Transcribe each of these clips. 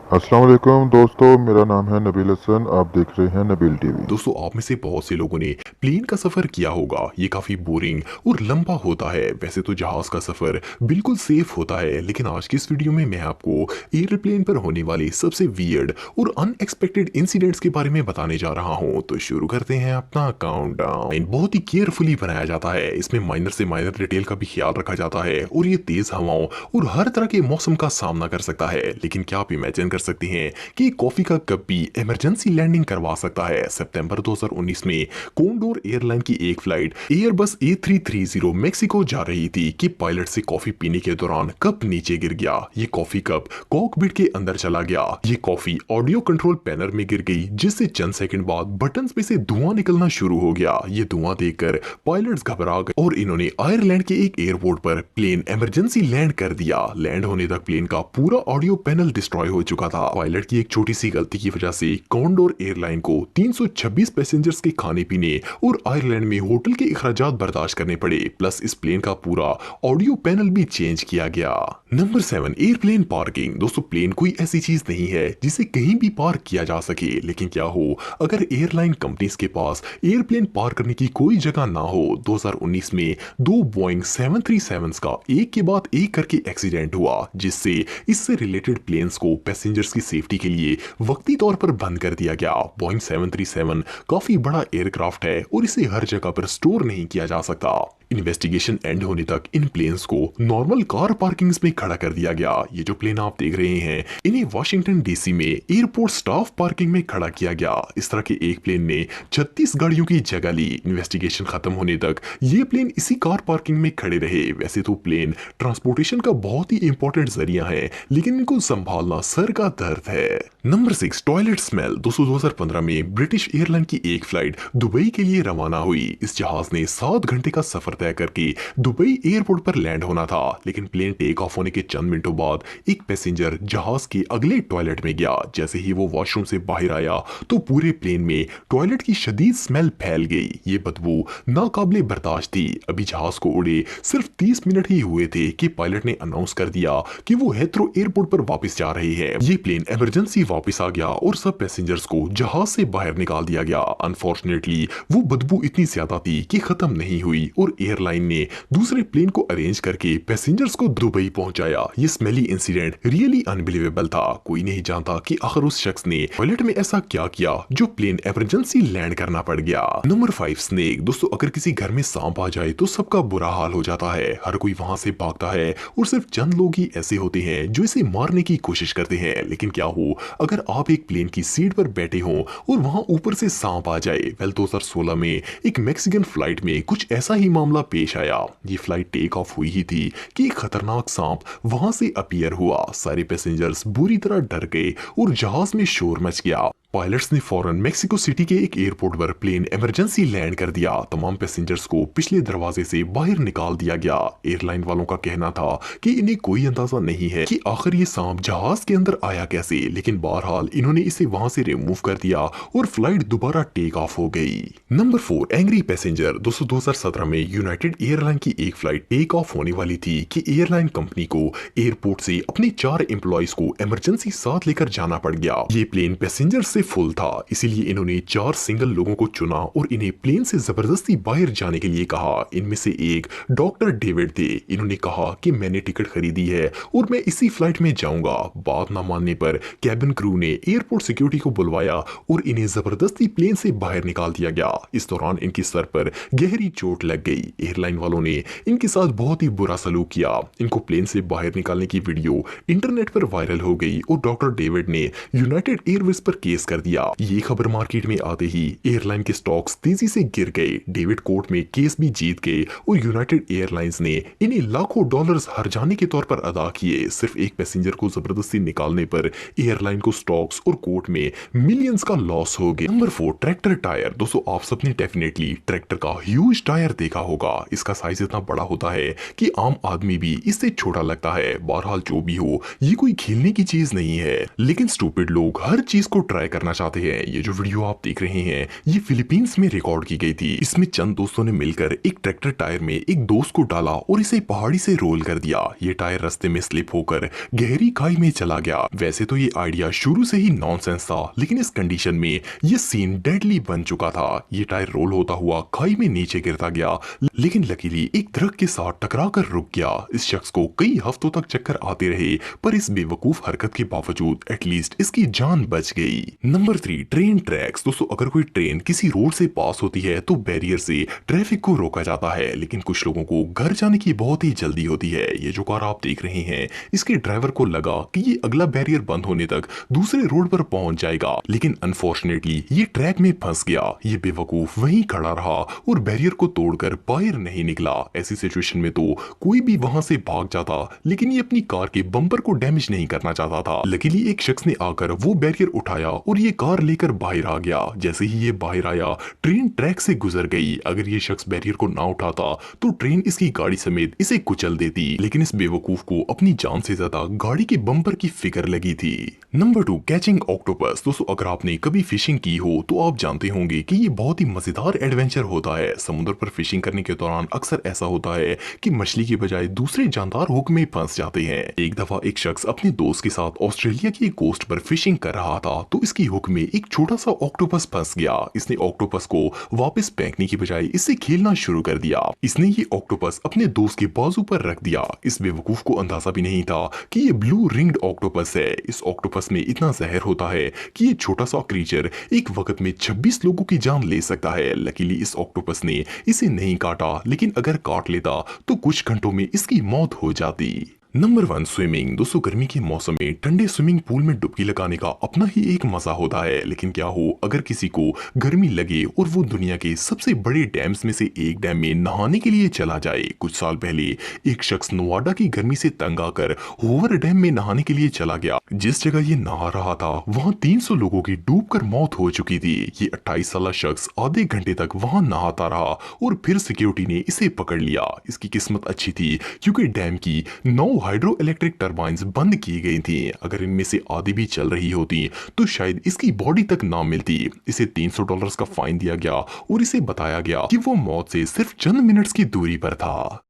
अस्सलाम वालेकुम दोस्तों, मेरा नाम है नबील हसन। आप देख रहे हैं नबील टीवी। दोस्तों आप में से बहुत से लोगों ने प्लेन का सफर किया होगा। ये काफी बोरिंग और लंबा होता है। वैसे तो जहाज का सफर बिल्कुल सेफ होता है, लेकिन आज की इस वीडियो में मैं आपको एयरप्लेन पर होने वाले सबसे वियर्ड और अनएक्सपेक्टेड इंसिडेंट्स के बारे में बताने जा रहा हूं। तो शुरू करते हैं अपना काउंटडाउन। बहुत ही केयरफुली बनाया जाता है। इसमें माइनर से माइनर डिटेल का भी ख्याल रखा जाता है और ये तेज हवाओं और हर तरह के मौसम का सामना कर सकता है। लेकिन क्या आप इमेजिन कर सकते हैं कि कॉफी का कप भी इमरजेंसी लैंडिंग करवा सकता है। सितंबर 2019 में कोंडोर एयरलाइन की एक फ्लाइट एयरबस A330 मेक्सिको जा रही थी कि पायलट से कॉफी पीने के दौरान कप नीचे गिर गया। ये कॉफी कप कॉकपिट के अंदर चला गया। ये कॉफी ऑडियो कंट्रोल पैनल में गिर गई, जिससे चंद सेकंड बाद बटन्स में से धुआं निकलना शुरू हो गया। ये धुआं देखकर पायलट्स घबरा गए और इन्होंने आयरलैंड के एक एयरपोर्ट पर प्लेन इमरजेंसी लैंड कर दिया। लैंड होने तक प्लेन का पूरा ऑडियो पैनल डिस्ट्रॉय हो चुका था। पायलट की एक छोटी सी गलती की वजह से कॉन्डोर एयरलाइन को 326 पैसेंजर्स के खाने पीने और आयरलैंड में होटल के अखराजात बर्दाश्त करने पड़े। प्लस इस प्लेन का पूरा ऑडियो पैनल भी चेंज किया गया। Number 7, airplane parking. दोस्तों प्लेन कोई ऐसी चीज नहीं है जिसे कहीं भी पार्क किया जा सके, लेकिन क्या हो अगर एयरलाइन कंपनीज के पास एयरप्लेन पार्क करने की कोई जगह ना हो। 2019 में दो बोइंग 737 का एक के बाद एक करके एक्सीडेंट हुआ, जिससे इससे रिलेटेड प्लेन्स को पैसेंजर्स की सेफ्टी के लिए वक्ती तौर पर बंद कर दिया गया। बोइंग 737 काफी बड़ा एयरक्राफ्ट है और इसे हर जगह पर स्टोर नहीं किया जा सकता। इन्वेस्टिगेशन एंड होने तक इन प्लेन्स को नॉर्मल कार पार्किंग्स में खड़ा कर दिया गया। ये जो प्लेन आप देख रहे हैं, इन्हें वाशिंगटन डीसी में एयरपोर्ट स्टाफ पार्किंग में खड़ा किया गया। इस तरह के एक प्लेन ने 36 गाड़ियों की जगह ली। इन्वेस्टिगेशन खत्म होने तक ये प्लेन इसी कार पार्किंग में खड़े रहे। वैसे तो प्लेन ट्रांसपोर्टेशन का बहुत ही इंपॉर्टेंट जरिया है, लेकिन इनको संभालना सर का दर्द है। Number 6, toilet smell. 2015 में ब्रिटिश एयरलाइन की एक फ्लाइट दुबई के लिए रवाना हुई। इस जहाज ने 7 घंटे का सफर तय करके दुबई एयरपोर्ट पर लैंड होना था, लेकिन प्लेन टेक ऑफ होने के चंद मिनटों बाद एक पैसेंजर जहाज के अगले टॉयलेट में गया। जैसे ही वो वॉशरूम से बाहर आया तो पूरे प्लेन में टॉयलेट की शदीद स्मेल फैल गई। ये बदबू नाकाबिले बर्दाश्त थी। अभी जहाज को उड़े सिर्फ 30 मिनट ही हुए थे कि पायलट ने अनाउंस कर दिया कि वो हेथ्रो एयरपोर्ट पर वापस जा रहे हैं। ये प्लेन इमरजेंसी वापस आ गया और सब पैसेंजर्स को जहाज से बाहर निकाल दिया गया। अनफॉर्चुनेटली वो बदबू इतनी ज्यादा थी कि खत्म नहीं हुई और एयरलाइन ने दूसरे प्लेन को अरेंज करके पैसेंजर्स को दुबई पहुंचाया। ये स्मेली इंसिडेंट रियली अनबिलीवेबल था। कोई नहीं जानता कि आखिर उस शख्स ने टॉयलेट में ऐसा क्या किया जो प्लेन इमरजेंसी लैंड करना पड़ गया। Number 5, snake. दोस्तों अगर किसी घर में सांप आ जाए तो सबका बुरा हाल हो जाता है। हर कोई वहां से भागता है और सिर्फ चंद लोग ही ऐसे होते हैं जो इसे मारने की कोशिश करते हैं। लेकिन क्या हो अगर आप एक प्लेन की सीट पर बैठे हो और वहां ऊपर से सांप आ जाए। 2016 में एक मैक्सिकन फ्लाइट में कुछ ऐसा ही मामला पेश आया। ये फ्लाइट टेक ऑफ हुई ही थी कि एक खतरनाक सांप वहां से अपीयर हुआ। सारे पैसेंजर्स बुरी तरह डर गए और जहाज में शोर मच गया। पायलट्स ने फौरन मेक्सिको सिटी के एक एयरपोर्ट पर प्लेन इमरजेंसी लैंड कर दिया। तमाम पैसेंजर्स को पिछले दरवाजे से बाहर निकाल दिया गया। एयरलाइन वालों का कहना था कि इन्हें कोई अंदाजा नहीं है कि आखिर ये सांप जहाज के अंदर आया कैसे, लेकिन बहरहाल इन्होंने इसे वहां से रिमूव कर दिया और फ्लाइट दोबारा टेक ऑफ हो गई। Number 4, angry passenger. 2017 में यूनाइटेड एयरलाइन की एक फ्लाइट टेक ऑफ होने वाली थी कि एयरलाइन कंपनी को एयरपोर्ट से अपने 4 एम्प्लॉइज को इमरजेंसी साथ लेकर जाना पड़ गया। ये प्लेन पैसेंजर से फुल था, इसीलिए इन्होंने 4 सिंगल लोगों को चुना और इन्हें प्लेन से जबरदस्ती बाहर जाने के लिए कहा। इनमें से एक डॉक्टर डेविड थे। इन्होंने कहा कि मैंने टिकट खरीदी है और मैं इसी फ्लाइट में जाऊंगा। बात ना मानने पर कैबिन क्रू ने एयरपोर्ट सिक्योरिटी को बुलवाया और इन्हें जबरदस्ती प्लेन से बाहर निकाल दिया गया। इस दौरान इनकी सर पर गहरी चोट लग गई। एयरलाइन वालों ने इनके साथ बहुत ही बुरा सलूक किया। इनको प्लेन से बाहर निकालने की वीडियो इंटरनेट पर वायरल हो गई और डॉक्टर डेविड ने यूनाइटेड एयरवेज पर केस कर दिया। ये खबर मार्केट में आते ही एयरलाइन के स्टॉक्स तेजी से गिर गए। डेविड कोर्ट में केस भी जीत गए और यूनाइटेड एयरलाइंस ने इन्हें लाखों डॉलर्स हर्जाने के तौर पर अदा किए। सिर्फ एक पैसेंजर को जबरदस्ती निकालने पर एयरलाइन को स्टॉक्स और कोर्ट में मिलियंस का लॉस हो गया। Number 4, tractor tyre. दोस्तों आप सबने डेफिनेटली ट्रैक्टर का ह्यूज टायर देखा होगा। इसका साइज इतना बड़ा होता है कि आम आदमी भी इससे छोटा लगता है। बहरहाल जो भी हो, ये कोई खेलने की चीज नहीं है, लेकिन स्टूपिड लोग हर चीज को ट्राई करना चाहते हैं। ये जो वीडियो आप देख रहे हैं ये फिलीपींस में रिकॉर्ड की गई थी। इसमें चंद दोस्तों ने मिलकर एक ट्रैक्टर टायर में एक दोस्त को डाला और इसे पहाड़ी से रोल कर दिया। ये टायर रास्ते में स्लिप होकर गहरी खाई में चला गया। वैसे तो ये आइडिया शुरू से ही नॉनसेंस था, लेकिन इस कंडीशन में ये सीन डेडली बन चुका था। ये टायर रोल होता हुआ खाई में नीचे गिरता गया, लेकिन लकीली एक दरख्त के साथ टकरा कर रुक गया। इस शख्स को कई हफ्तों तक चक्कर आते रहे, पर इस बेवकूफ हरकत के बावजूद एटलीस्ट इसकी जान बच गई। Number 3, train tracks. दोस्तों, अगर कोई ट्रेन किसी रोड से पास होती है तो बैरियर से ट्रैफिक को रोका जाता है, लेकिन कुछ लोगों को घर जाने की बहुत ही जल्दी होती है। ये जो कार आप देख रहे हैं, इसके ड्राइवर को लगा कि ये अगला बैरियर बंद होने तक दूसरे रोड पर पहुंच जाएगा, लेकिन अनफॉर्चुनेटली ये ट्रैक में फंस गया। ये बेवकूफ वहीं खड़ा रहा और बैरियर को तोड़कर बाहर नहीं निकला। ऐसी सिचुएशन में तो कोई भी वहां से भाग जाता, लेकिन ये अपनी कार के बम्पर को डैमेज नहीं करना चाहता था। लकीली एक शख्स ने आकर वो बैरियर उठाया और ये कार लेकर बाहर आ गया। जैसे ही ये बाहर आया, ट्रेन ट्रैक से गुजर गई। अगर ये शख्स बैरियर को ना उठाता तो ट्रेन इसकी गाड़ी समेत इसे कुचल देती, लेकिन इस बेवकूफ को अपनी जान से ज्यादा गाड़ी के बम्पर की फिक्र लगी थी। Number 2, catching octopus. दोस्तों, अगर आपने कभी फिशिंग की हो तो आप जानते होंगे कि ये बहुत ही मजेदार एडवेंचर होता है। समुद्र पर फिशिंग करने के दौरान अक्सर ऐसा होता है कि मछली की बजाय दूसरे जानदार हुक में फंस जाते हैं। एक दफा एक शख्स अपने दोस्त के साथ ऑस्ट्रेलिया की कोस्ट पर फिशिंग कर रहा था, तो इसकी हुक में एक छोटा सा ऑक्टोपस फंस गया। इसने ऑक्टोपस को वापस फेंकने की बजाय इससे खेलना शुरू कर दिया। इसने ये ऑक्टोपस अपने दोस्त के बाजू पर रख दिया। इस बेवकूफ को अंदाजा भी नहीं था कि ये ब्लू रिंग्ड ऑक्टोपस है। इस ऑक्टोपस में इतना जहर होता है कि ये छोटा सा क्रीचर एक वक्त में 26 लोगों की जान ले सकता है। लकीली इस ऑक्टोपस ने इसे नहीं काटा, लेकिन अगर काट लेता तो कुछ घंटों में इसकी मौत हो जाती। Number 1, swimming. दोस्तों, गर्मी के मौसम में ठंडे स्विमिंग पूल में डुबकी लगाने का अपना ही एक मजा होता है, लेकिन क्या हो अगर किसी को गर्मी लगे और वो दुनिया के सबसे बड़े डैम्स में से एक डैम में नहाने के लिए चला जाए। कुछ साल पहले एक शख्स नोवाडा की गर्मी से तंग आकर होवर डैम में नहाने के लिए चला गया। जिस जगह ये नहा रहा था वहाँ 300 लोगों की डूबकर मौत हो चुकी थी। ये 28 साल शख्स आधे घंटे तक वहाँ नहाता रहा और फिर सिक्योरिटी ने इसे पकड़ लिया। इसकी किस्मत अच्छी थी क्योंकि डैम की 9 हाइड्रो इलेक्ट्रिक टर्बाइंस बंद की गई थी। अगर इनमें से आधी भी चल रही होती तो शायद इसकी बॉडी तक ना मिलती। इसे $300 का फाइन दिया गया और इसे बताया गया कि वो मौत से सिर्फ चंद मिनट्स की दूरी पर था।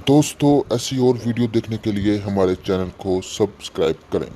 दोस्तों, ऐसी और वीडियो देखने के लिए हमारे चैनल को सब्सक्राइब करें।